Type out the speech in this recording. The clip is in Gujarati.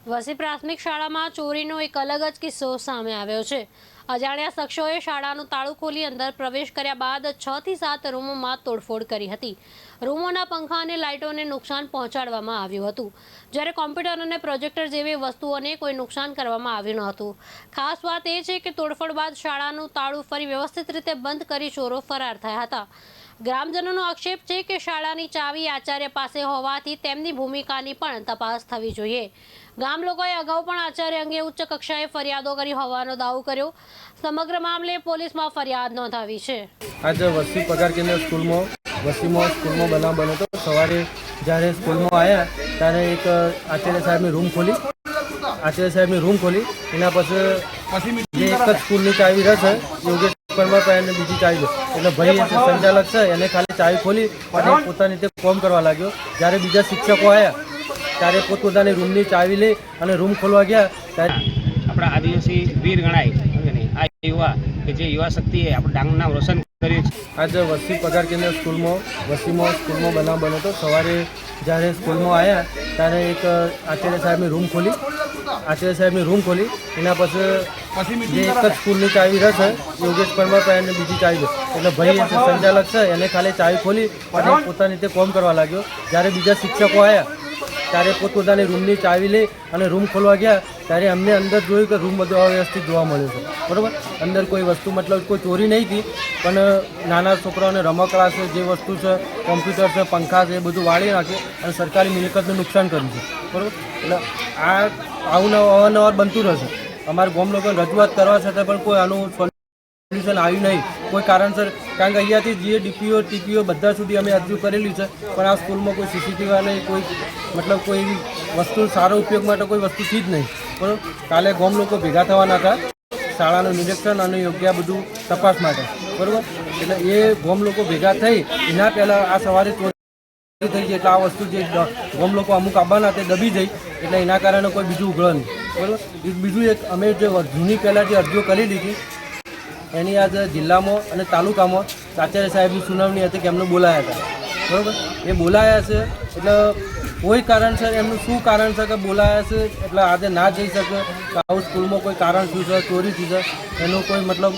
વસી પ્રાથમિક શાળામાં ચોરીનો એક અલગ જ કિસ્સો સામે આવ્યો છે। અજાણ્યા શખ્સોએ શાળાનું તાળું ખોલી અંદર પ્રવેશ કર્યા બાદ 6 થી 7 રૂમોમાં તોડફોડ કરી હતી। રૂમોના પંખા અને લાઇટોને નુકસાન પહોંચાડવામાં આવ્યું હતું, જ્યારે કોમ્પ્યુટર અને પ્રોજેક્ટર જેવી વસ્તુઓને કોઈ નુકસાન કરવામાં આવ્યું ન હતું। ખાસ વાત એ છે કે તોડફોડ બાદ શાળાનું તાળું ફરી વ્યવસ્થિત રીતે બંધ કરી ચોરો ફરાર થયા હતા। ગ્રામજનોનો આક્ષેપ છે કે શાળાની ચાવી આચાર્ય પાસે હોવાથી તેમની ભૂમિકાની પણ તપાસ થવી જોઈએ। ગામ લોકોએ અગાઉ પણ આચાર્ય અંગે ઉચ્ચ કક્ષાએ ફરિયાદો કરી હોવાનો દાવો કર્યો। સમગ્ર મામલે પોલીસમાં ફરિયાદ નોંધાવી છે। आज वसी पगार केंद्र स्कूल में बनाव बनो तो सवारे जયારે स्कूल में आया ત્યારે एक आचार्य साहेब रूम खोली एना પછી જે એક જ સ્કૂલની ચાવી રહેશે યોગેશ પરમાર પાસે બીજી ચાવી એટલે ભાઈ સંચાલક છે એને ખાલી ચાવી ખોલી અને પોતાની રીતે કામ કરવા લાગ્યો। જ્યારે બીજા શિક્ષકો આવ્યા ત્યારે પોતપોતાની રૂમની ચાવી લઈ અને રૂમ ખોલવા ગયા ત્યારે આપણા આદિવાસી વીર ગણાય આ યુવા કે જે યુવા શક્તિએ આપણું ડાંગનું નામ રોશન કર્યું છે। आज वसी पगार केंद्र स्कूल में बनाव बनो तो सवारे जયારે स्कूल में आया ત્યારે एक आचार्य साहेब रूम खोली एना પછી જે એક જ સ્કૂલની ચાવી રહેશે યોગેશ પરમાર પાસે બીજી ચાવી એટલે ભાઈ સંચાલક છે એને ખાલી ચાવી ખોલી અને પોતાની રીતે કામ કરવા લાગ્યો। જ્યારે બીજા શિક્ષકો આવ્યા ત્યારે પોતપોતાની રૂમની ચાવી લઈ અને રૂમ ખોલવા ગયા ત્યારે અમને અંદર જોયું કે રૂમ બધો અવ્યવસ્થિત જોવા મળ્યો છે, બરાબર। અંદર કોઈ વસ્તુ મતલબ કોઈ ચોરી નહીં હતી, પણ નાના છોકરાઓને રમકડા છે, જે વસ્તુ છે, કોમ્પ્યુટર છે, પંખા છે, એ બધું વાળી નાખે અને સરકારી મિલકતનું નુકસાન કર્યું છે, બરાબર। એટલે આ આવું અવારનવાર બનતું રહેશે। અમારા ગામ લોકોને રજૂઆત કરવા છતાં પણ કોઈ આનું સોલ્યુશન આવ્યું નહીં કોઈ કારણસર, કારણ કે અહીંયાથી જે ટીપીઓ બધા સુધી અમે અરજી કરેલી છે, પણ આ સ્કૂલમાં કોઈ સીસીટીવી વાળા કોઈ મતલબ કોઈ વસ્તુ સારો ઉપયોગ માટે કોઈ વસ્તુ છે જ નહીં, બરાબર। કાલે ગામ લોકો ભેગા થવાના હતા શાળાનું નિરીક્ષણ અને યોગ્ય બધું તપાસ માટે, બરાબર। એટલે એ ગામ લોકો ભેગા થઈ એના પહેલાં આ સવારે ચોરી થઈ ગઈ એટલે આ વસ્તુ જે ગામ લોકો અમુક આવવાના તે દબી જઈ એટલે એના કારણે કોઈ બીજું ઉઘડો નહીં, બરાબર। બીજું એક અમે જે જૂની પહેલાં જે અરજીઓ કરી દીધી એની આજ જિલ્લામાં અને તાલુકામાં આચાર્ય સાહેબની સુનાવણી હતી કે એમને બોલાયા હતા, બરાબર। એ બોલાયા છે એટલે કોઈ કારણસર એમનું શું કારણ છે કે બોલાયા છે એટલે આજે ના જઈ શકે, આવું સ્કૂલમાં કોઈ કારણ શું છે, ચોરી થઈ છે એનું કોઈ મતલબ